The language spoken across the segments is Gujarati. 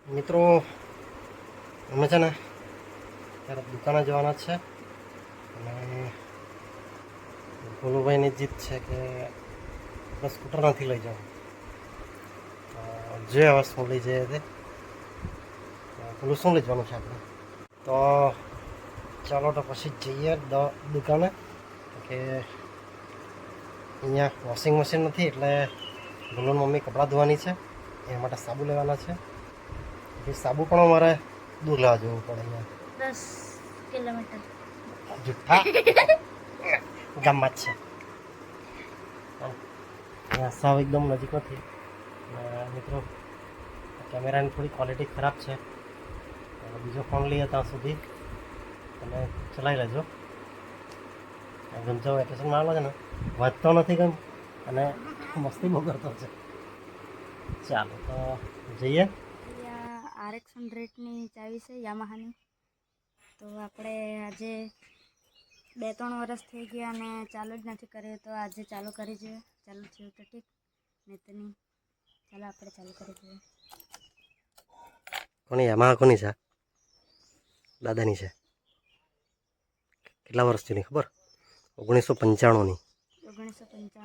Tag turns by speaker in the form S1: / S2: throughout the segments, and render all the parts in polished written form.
S1: મિત્રો અમે છે ને ત્યારે દુકાને જવાના જ છે અને ભોલુભાઈની જીત છે કે આપણે સ્કૂટર નથી લઈ જવું. જે હવે શું લઈ જઈએ તે પેલું શું લઈ જવાનું છે આપણે. તો ચાલો તો પછી જઈએ દુકાને કે અહીંયા વોશિંગ મશીન નથી એટલે ભોલુની મમ્મી કપડાં ધોવાની છે એ માટે સાબુ લેવાના છે. પછી સાબુ પણ અમારે દૂર લેવા જવું પડે અહીંયા
S2: 10 કિલોમીટર
S1: જુઠ્ઠા ગામમાં જ છે. અહીંયા સાવ એકદમ નજીક નથી. મિત્રો કેમેરાની થોડી ક્વોલિટી ખરાબ છે. બીજો ફોન લઈએ ત્યાં સુધી તમે ચલાવી લેજો. ગમજો વેકેશનમાં આવેલો છે ને વાંચતો નથી કેમ અને મસ્તી બહુ કરતો છે. ચાલો તો જઈએ.
S2: RX 100ની ચાવી છે યામાહાની. તો આપણે આજે 2-3 વર્ષ થઈ ગયા અને ચાલુ જ નથી કર્યું, તો આજે ચાલુ કરી જોઈએ. ચાલુ થયું તો ઠીક, નહીં તો નહીં. ચાલો આપણે ચાલુ કરી દઈએ.
S1: કોની યામાહા કોની છે? દાદાની છે. કેટલા વર્ષ જૂની ખબર? 1995ની.
S2: 1995 છે.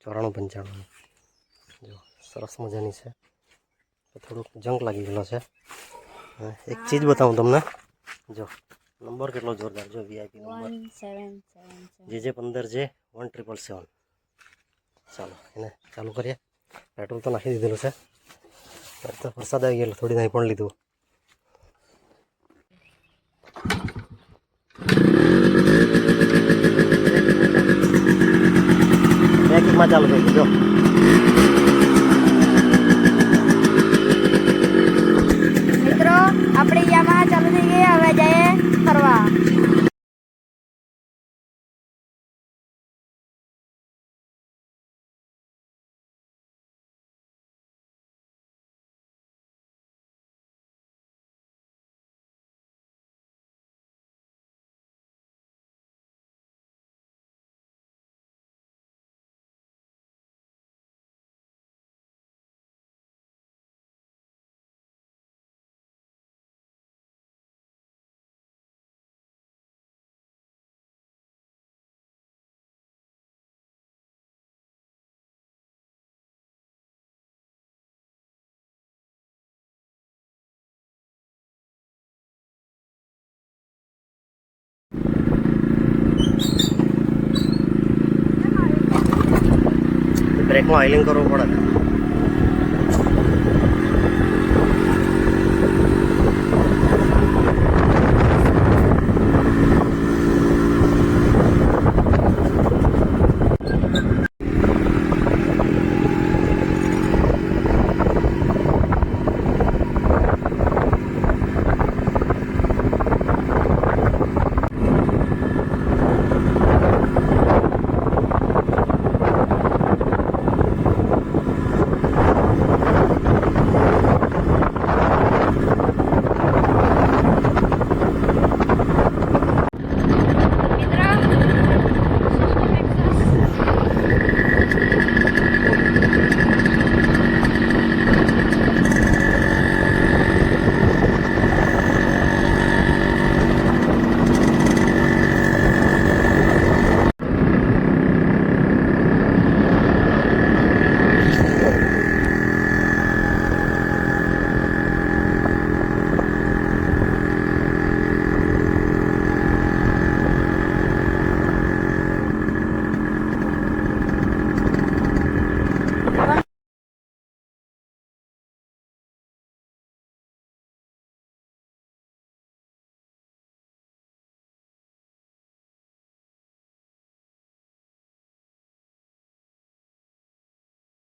S1: 94-95. જો સરસ મજાની છે. થોડુંક જંક લાગી ગયેલો છે. એક ચીજ બતાવું તમને. જો નંબર કેટલો જોરદાર, જો VIP નંબર
S2: 1777.
S1: JJ15J 1777. ચાલો એને ચાલુ કરીએ. પેટ્રોલ તો નાખી દીધેલું છે. તો વરસાદ આવી ગયેલો, થોડી નાહી પણ લીધું. બેકમાં ચાલુ કરી જો.
S2: મિત્રો આપણે યામાહા ચાલુ થઈ ગઈ, હવે જઈએ ફરવા.
S1: બ્રેકમાં ઓઇલિંગ કરવું પડે.